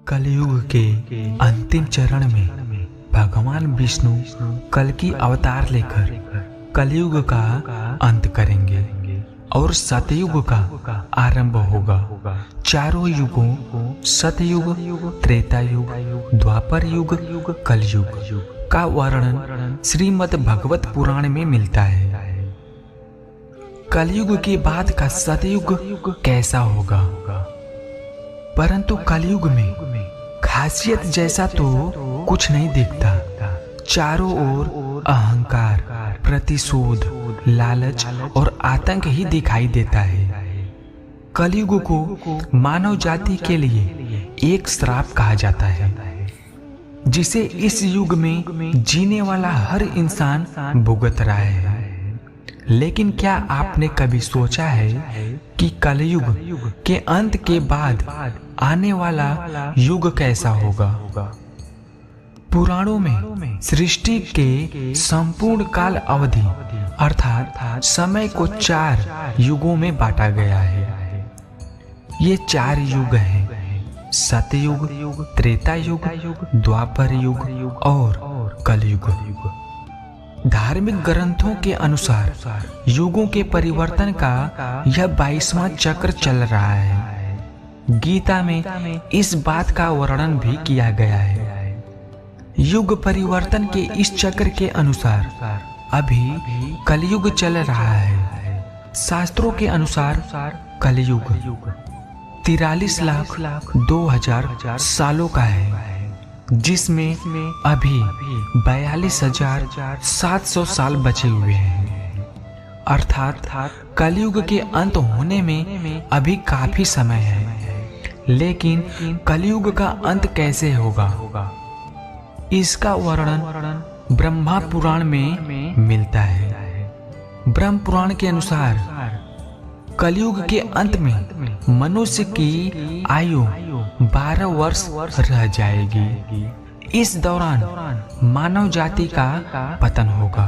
कलयुग के अंतिम चरण में भगवान विष्णु कल्कि अवतार लेकर कलयुग का अंत करेंगे और सतयुग का आरंभ होगा। चारों युगों सतयुग, त्रेता युग, द्वापर युग, कलयुग का वर्णन श्रीमद् भगवत पुराण में मिलता है। कलयुग के बाद का सतयुग कैसा होगा? परंतु कलयुग में खासियत जैसा तो कुछ नहीं दिखता। चारों ओर अहंकार, प्रतिशोध, लालच और आतंक ही दिखाई देता है। कलयुग को मानव जाति के लिए एक श्राप कहा जाता है, जिसे इस युग में जीने वाला हर इंसान भुगत रहा है। लेकिन क्या आपने कभी सोचा है कि कलयुग के अंत के बाद आने वाला युग कैसा होगा? पुराणों में सृष्टि के संपूर्ण काल अवधि अर्थात समय को 4 युगों में बांटा गया है। ये 4 युग हैं: सतयुग, त्रेता युग, द्वापर युग और कलयुग। धार्मिक ग्रंथों के अनुसार युगों के परिवर्तन का यह 22वां चक्र चल रहा है। गीता में इस बात का वर्णन भी किया गया है। युग परिवर्तन के इस चक्र के अनुसार अभी कलयुग चल रहा है। शास्त्रों के अनुसार कलयुग 43,02,000 सालों का है, जिसमें अभी 42,700 साल बचे हुए हैं। अर्थात कलयुग के अंत होने में अभी काफी समय है। लेकिन कलयुग का अंत कैसे होगा? इसका वर्णन ब्रह्मा पुराण में मिलता है। ब्रह्म पुराण के अनुसार कलयुग के अंत में मनुष्य की आयु 12 वर्ष रह जाएगी। इस दौरान मानव जाति का पतन होगा।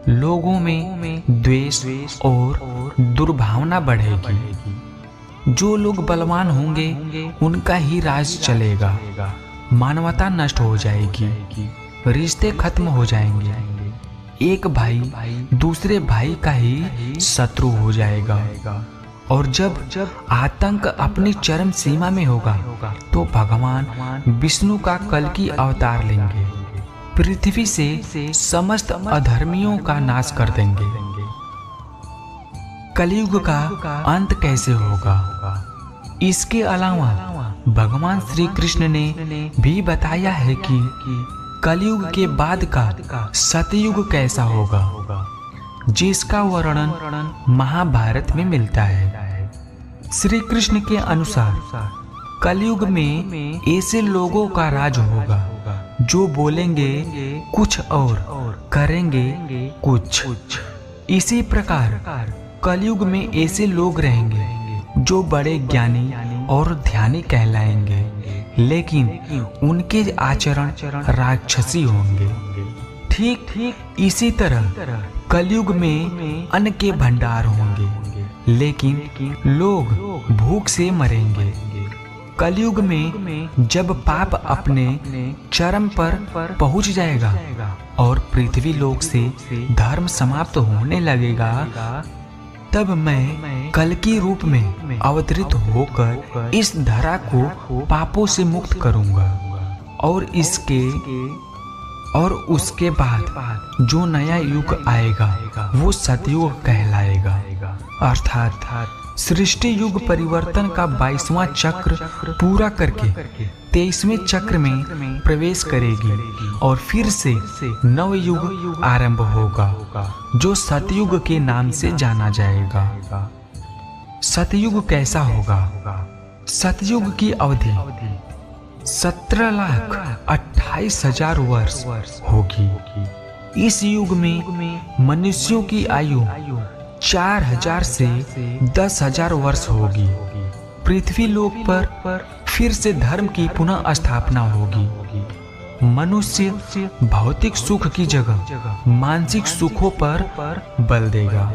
लोगों में द्वेष और दुर्भावना बढ़ेगी। जो लोग बलवान होंगे उनका ही राज चलेगा। मानवता नष्ट हो जाएगी, रिश्ते खत्म हो जाएंगे। एक भाई दूसरे भाई का ही शत्रु हो जाएगा। और जब आतंक अपनी चरम सीमा में होगा तो भगवान विष्णु का कल्कि अवतार लेंगे, पृथ्वी से समस्त अधर्मियों का नाश कर देंगे। कलयुग का अंत कैसे होगा? इसके अलावा भगवान श्री कृष्ण ने भी बताया है कि कलयुग के बाद का सतयुग कैसा होगा, जिसका वर्णन महाभारत में मिलता है। श्री कृष्ण के अनुसार कलयुग में ऐसे लोगों का राज होगा जो बोलेंगे कुछ और करेंगे कुछ। इसी प्रकार कलयुग में ऐसे लोग रहेंगे जो बड़े ज्ञानी और ध्यानी कहलाएंगे, लेकिन उनके आचरण राक्षसी होंगे। ठीक इसी तरह कलयुग में अन्न के भंडार होंगे, लेकिन लोग भूख से मरेंगे। कलयुग में जब पाप अपने चरम पर पहुंच जाएगा और पृथ्वी लोक से धर्म समाप्त होने लगेगा, तब मैं कल्कि रूप में अवतरित होकर इस धरा को पापों से मुक्त करूंगा और उसके बाद जो नया युग आएगा वो सतयुग कहलाएगा। अर्थात सृष्टि युग परिवर्तन का 22वां चक्र पूरा करके 23वें चक्र में प्रवेश करेगी और फिर से नव युग आरंभ होगा, जो सतयुग के नाम से जाना जाएगा। सतयुग कैसा होगा? सतयुग की अवधि 17,28,000 वर्ष होगी। इस युग में मनुष्यों की आयु 4,000 से 10,000 वर्ष होगी। पृथ्वी लोक पर फिर से धर्म की पुनः स्थापना होगी। मनुष्य भौतिक सुख की जगह मानसिक सुखों पर बल देगा।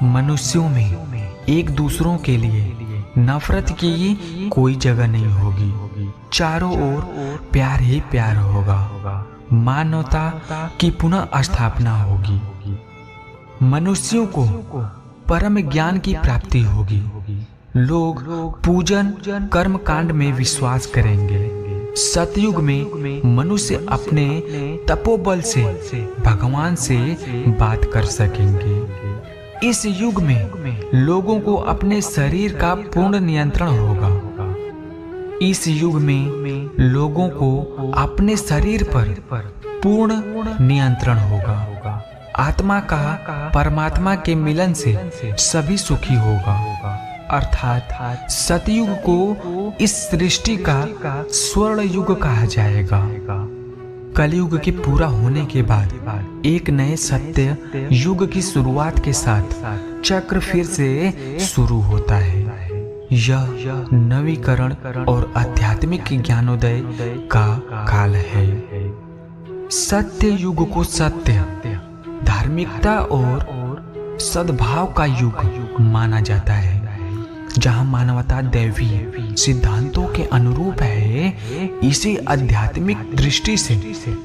मनुष्यों में एक दूसरों के लिए नफरत की कोई जगह नहीं होगी। चारों ओर प्यार ही प्यार होगा। मानवता की पुनः स्थापना होगी। मनुष्यों को परम ज्ञान की प्राप्ति होगी। लोग पूजन कर्म कांड में विश्वास करेंगे। सतयुग में मनुष्य अपने तपोबल से भगवान से बात कर सकेंगे। इस युग में लोगों को अपने शरीर का पूर्ण नियंत्रण होगा। इस युग में लोगों को अपने शरीर पर पूर्ण नियंत्रण होगा। आत्मा का परमात्मा के मिलन से सभी सुखी होगा। अर्थात सतयुग को इस सृष्टि का स्वर्ण युग कहा जाएगा। कलयुग के पूरा होने के बाद एक नए सत्य युग की शुरुआत के साथ चक्र फिर से शुरू होता है। यह नवीकरण और आध्यात्मिक ज्ञानोदय का काल है। सत्य युग को सत्य, धार्मिकता और सद्भाव का युग माना जाता है। जहाँ मानवता दैवी सिद्धांतों के अनुरूप है, इसे आध्यात्मिक दृष्टि से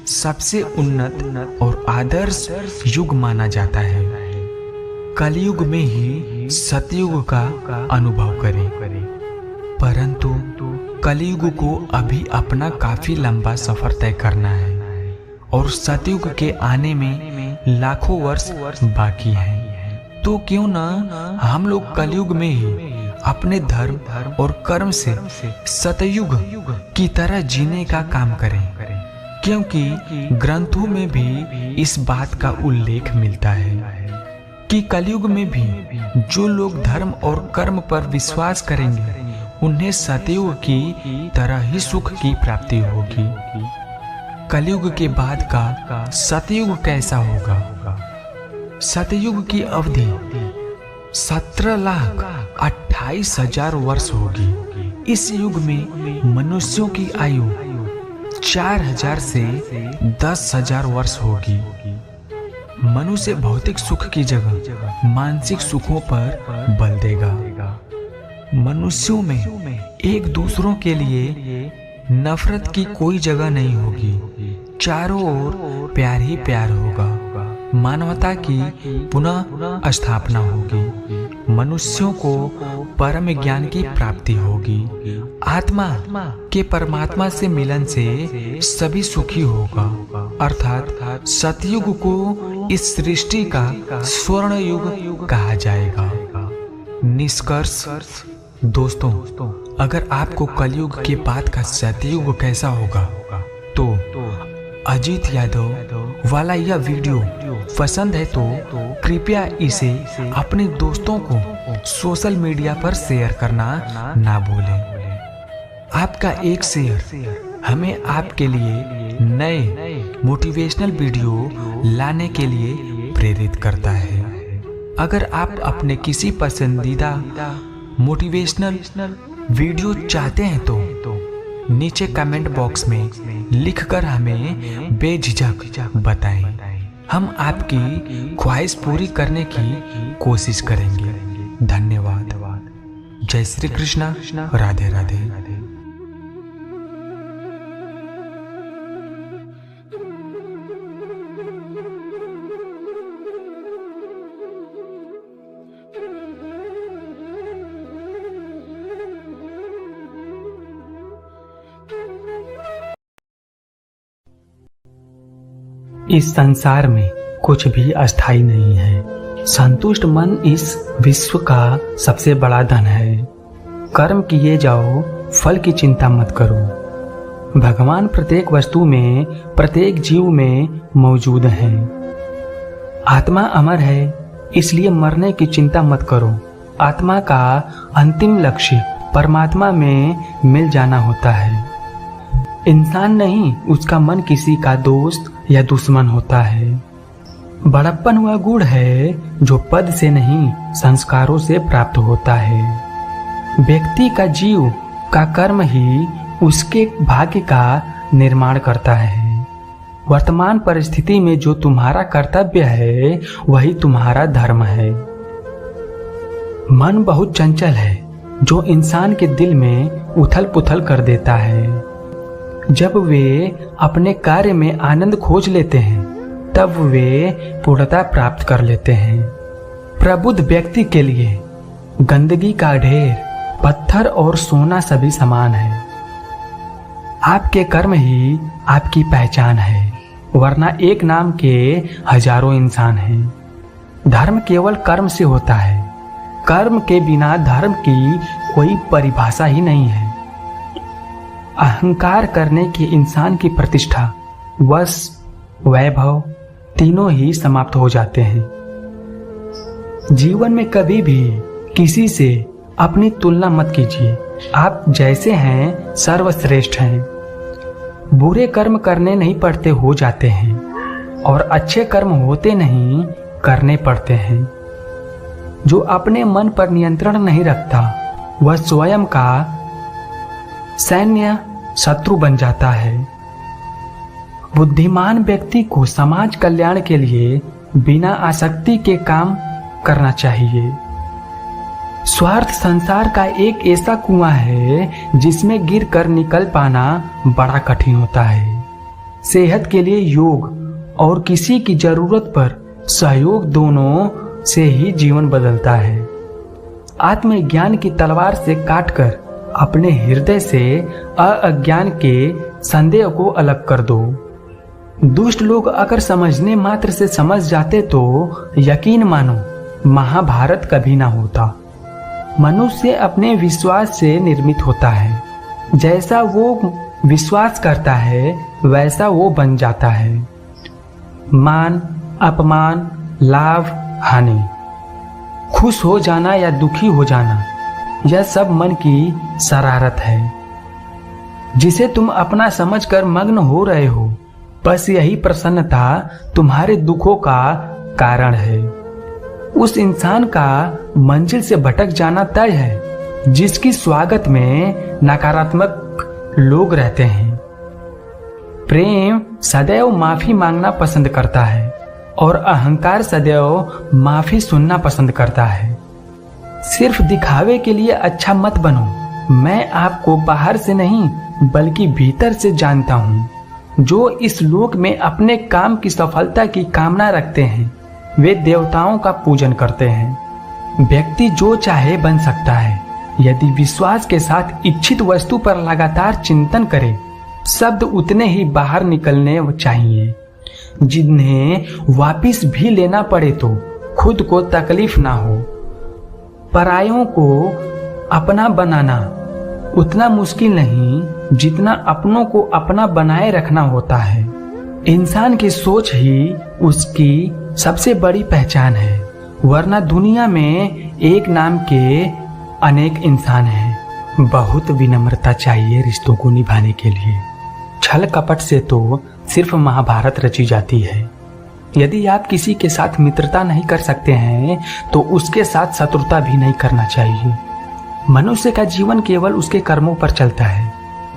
सबसे उन्नत और आदर्श युग माना जाता है। कलयुग में ही सतयुग का अनुभव करें। परंतु कलयुग को अभी अपना काफी लंबा सफर तय करना है और सतयुग के आने में लाखों वर्ष बाकी हैं। तो क्यों ना हम लोग कलयुग में ही अपने धर्म और कर्म से सतयुग की तरह जीने का काम करें, क्योंकि ग्रंथों में भी इस बात का उल्लेख मिलता है कि कलयुग में भी जो लोग धर्म और कर्म पर विश्वास करेंगे उन्हें सतयुग की तरह ही सुख की प्राप्ति होगी। कलयुग के बाद का सतयुग कैसा होगा? सतयुग की अवधि 17,28,000 वर्ष होगी। इस युग में मनुष्यों की आयु 4,000 से 10,000 वर्ष होगी। मनुष्य भौतिक सुख की जगह मानसिक सुखों पर बल देगा। मनुष्यों में एक दूसरों के लिए नफरत की कोई जगह नहीं होगी। चारों ओर प्यार ही प्यार होगा। मानवता की पुनः स्थापना होगी। मनुष्यों को परम ज्ञान की प्राप्ति होगी। आत्मा के परमात्मा से मिलन से सभी सुखी होगा। अर्थात सतयुग को इस सृष्टि का स्वर्ण युग कहा जाएगा। निष्कर्ष दोस्तों, अगर आपको कलयुग के बाद का सतयुग कैसा होगा तो अजीत यादव वाला यह वीडियो पसंद है तो कृपया इसे अपने दोस्तों को सोशल मीडिया पर शेयर करना ना भूलें। आपका एक शेयर हमें आपके लिए नए मोटिवेशनल वीडियो लाने के लिए प्रेरित करता है। अगर आप अपने किसी पसंदीदा मोटिवेशनल वीडियो चाहते हैं तो नीचे कमेंट बॉक्स में लिखकर हमें बेझिझक बताएं। हम आपकी ख्वाहिश पूरी करने की कोशिश करेंगे। धन्यवाद। जय श्री कृष्णा। राधे राधे। इस संसार में कुछ भी अस्थायी नहीं है। संतुष्ट मन इस विश्व का सबसे बड़ा धन है। कर्म किए जाओ, फल की चिंता मत करो। भगवान प्रत्येक वस्तु में, प्रत्येक जीव में मौजूद है। आत्मा अमर है, इसलिए मरने की चिंता मत करो। आत्मा का अंतिम लक्ष्य परमात्मा में मिल जाना होता है। इंसान नहीं, उसका मन किसी का दोस्त या दुश्मन होता है। बड़प्पन वह गुण है जो पद से नहीं, संस्कारों से प्राप्त होता है। व्यक्ति का जीव का कर्म ही उसके भाग्य का निर्माण करता है। वर्तमान परिस्थिति में जो तुम्हारा कर्तव्य है वही तुम्हारा धर्म है। मन बहुत चंचल है जो इंसान के दिल में उथल पुथल कर देता है। जब वे अपने कार्य में आनंद खोज लेते हैं तब वे पूर्णता प्राप्त कर लेते हैं। प्रबुद्ध व्यक्ति के लिए गंदगी का ढेर, पत्थर और सोना सभी समान है। आपके कर्म ही आपकी पहचान है, वरना एक नाम के हजारों इंसान हैं। धर्म केवल कर्म से होता है। कर्म के बिना धर्म की कोई परिभाषा ही नहीं है। अहंकार करने के इंसान की प्रतिष्ठा, वश, वैभव तीनों ही समाप्त हो जाते हैं। जीवन में कभी भी किसी से अपनी तुलना मत कीजिए। आप जैसे हैं सर्वश्रेष्ठ हैं। बुरे कर्म करने नहीं पड़ते, हो जाते हैं, और अच्छे कर्म होते नहीं, करने पड़ते हैं। जो अपने मन पर नियंत्रण नहीं रखता वह स्वयं का सैन्य शत्रु बन जाता है। बुद्धिमान व्यक्ति को समाज कल्याण के लिए बिना आसक्ति के काम करना चाहिए। स्वार्थ संसार का एक ऐसा कुआं है जिसमें गिरकर निकल पाना बड़ा कठिन होता है। सेहत के लिए योग और किसी की जरूरत पर सहयोग, दोनों से ही जीवन बदलता है। आत्मज्ञान की तलवार से काटकर अपने हृदय से अज्ञान के संदेह को अलग कर दो। दुष्ट लोग अगर समझने मात्र से समझ जाते तो यकीन मानो महाभारत कभी ना होता। मनुष्य अपने विश्वास से निर्मित होता है। जैसा वो विश्वास करता है वैसा वो बन जाता है। मान, अपमान, लाभ, हानि, खुश हो जाना या दुखी हो जाना, यह सब मन की शरारत है जिसे तुम अपना समझकर मग्न हो रहे हो। बस यही प्रसन्नता तुम्हारे दुखों का कारण है। उस इंसान का मंजिल से भटक जाना तय है जिसकी स्वागत में नकारात्मक लोग रहते हैं। प्रेम सदैव माफी मांगना पसंद करता है और अहंकार सदैव माफी सुनना पसंद करता है। सिर्फ दिखावे के लिए अच्छा मत बनो। मैं आपको बाहर से नहीं बल्कि भीतर से जानता हूँ। जो इस लोक में अपने काम की सफलता की कामना रखते हैं वे देवताओं का पूजन करते हैं। व्यक्ति जो चाहे बन सकता है यदि विश्वास के साथ इच्छित वस्तु पर लगातार चिंतन करे। शब्द उतने ही बाहर निकलने चाहिए जिन्हें वापिस भी लेना पड़े तो खुद को तकलीफ ना हो। परायों को अपना बनाना उतना मुश्किल नहीं जितना अपनों को अपना बनाए रखना होता है। इंसान की सोच ही उसकी सबसे बड़ी पहचान है, वरना दुनिया में एक नाम के अनेक इंसान हैं। बहुत विनम्रता चाहिए रिश्तों को निभाने के लिए। छल कपट से तो सिर्फ महाभारत रची जाती है। यदि आप किसी के साथ मित्रता नहीं कर सकते हैं तो उसके साथ शत्रुता भी नहीं करना चाहिए। मनुष्य का जीवन केवल उसके कर्मों पर चलता है।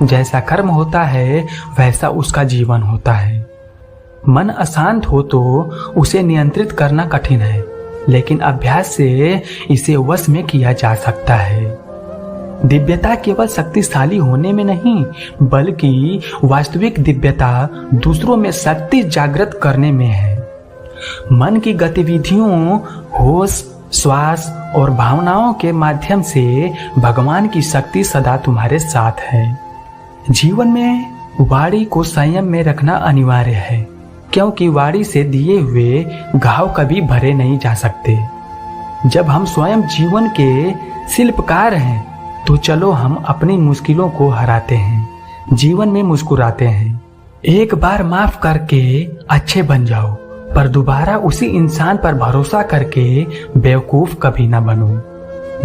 जैसा कर्म होता है वैसा उसका जीवन होता है। मन अशांत हो तो उसे नियंत्रित करना कठिन है, लेकिन अभ्यास से इसे वश में किया जा सकता है। दिव्यता केवल शक्तिशाली होने में नहीं बल्कि वास्तविक दिव्यता दूसरों में शक्ति जागृत करने में है। मन की गतिविधियों, होश, श्वास और भावनाओं के माध्यम से भगवान की शक्ति सदा तुम्हारे साथ है। जीवन में वाणी को संयम में रखना अनिवार्य है, क्योंकि वाणी से दिए हुए घाव कभी भरे नहीं जा सकते। जब हम स्वयं जीवन के शिल्पकार हैं तो चलो हम अपनी मुश्किलों को हराते हैं, जीवन में मुस्कुराते हैं। एक बार माफ करके अच्छे बन जाओ, पर दोबारा उसी इंसान पर भरोसा करके बेवकूफ कभी ना बनो।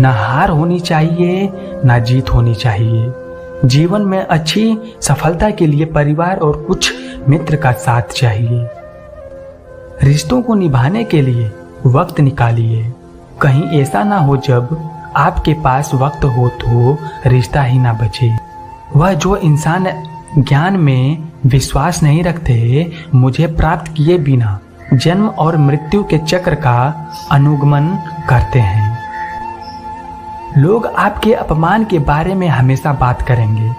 ना हार होनी चाहिए ना जीत होनी चाहिए। जीवन में अच्छी सफलता के लिए परिवार और कुछ मित्र का साथ चाहिए। रिश्तों को निभाने के लिए वक्त निकालिए। कहीं ऐसा ना हो जब आपके पास वक्त हो तो रिश्ता ही ना बचे। वह जो इंसान ज्ञान में विश्वास नहीं रखते, मुझे प्राप्त किए बिना जन्म और मृत्यु के चक्र का अनुगमन करते हैं। लोग आपके अपमान के बारे में हमेशा बात करेंगे।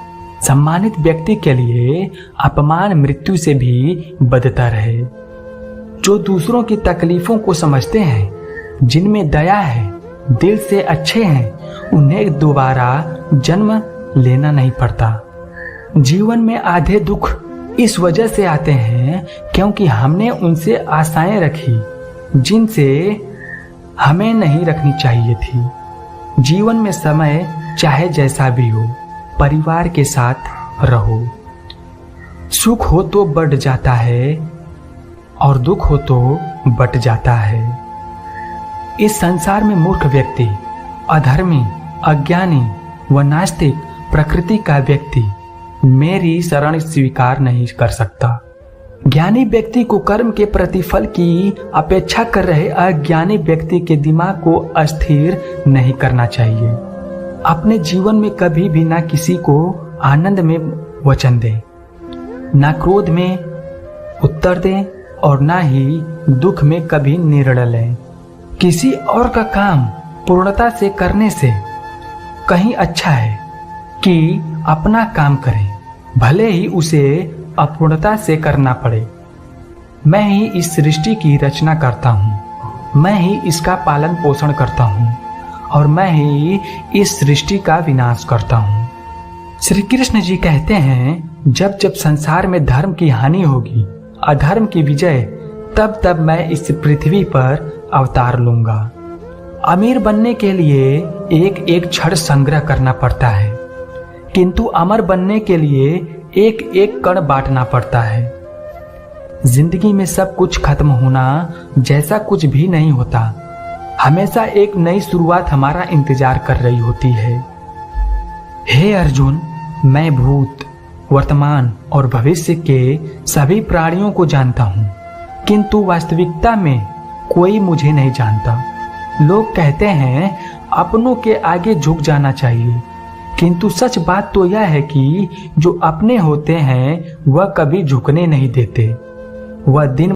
सम्मानित व्यक्ति के लिए अपमान मृत्यु से भी बदतर है। जो दूसरों की तकलीफों को समझते हैं, जिनमें दया है, दिल से अच्छे हैं, उन्हें दोबारा जन्म लेना नहीं पड़ता। जीवन में आधे दुख इस वजह से आते हैं क्योंकि हमने उनसे आशाएं रखी जिनसे हमें नहीं रखनी चाहिए थी। जीवन में समय चाहे जैसा भी हो, परिवार के साथ रहो। सुख हो तो बढ़ जाता है और दुख हो तो बट जाता है। इस संसार में मूर्ख व्यक्ति, अधर्मी, अज्ञानी व नास्तिक प्रकृति का व्यक्ति मेरी शरण स्वीकार नहीं कर सकता। ज्ञानी व्यक्ति को कर्म के प्रतिफल की अपेक्षा कर रहे अज्ञानी व्यक्ति के दिमाग को अस्थिर नहीं करना चाहिए। अपने जीवन में कभी भी ना किसी को आनंद में वचन दें, ना क्रोध में उत्तर दें और ना ही दुख में कभी निर्णय लें। किसी और का काम पूर्णता से करने से कहीं अच्छा है कि अपना काम करें, भले ही उसे अपूर्णता से करना पड़े। मैं ही इस सृष्टि की रचना करता हूँ, मैं ही इसका पालन पोषण करता हूँ और मैं ही इस सृष्टि का विनाश करता हूँ। श्री कृष्ण जी कहते हैं, जब जब संसार में धर्म की हानि होगी, अधर्म की विजय, तब तब मैं इस पृथ्वी पर अवतार लूंगा। अमीर बनने के लिए एक एक क्षण संग्रह करना पड़ता है, किंतु अमर बनने के लिए एक एक कण बांटना पड़ता है। जिंदगी में सब कुछ खत्म होना जैसा कुछ भी नहीं होता। हमेशा एक नई शुरुआत हमारा इंतजार कर रही होती है। हे अर्जुन, मैं भूत, वर्तमान और भविष्य के सभी प्राणियों को जानता हूँ, किंतु वास्तविकता में कोई मुझे नहीं जानता। लोग कहते हैं अपनों के आगे झुक जाना चाहिए, किंतु सच बात तो यह है कि जो अपने होते हैं वह कभी झुकने नहीं देते। वह दिन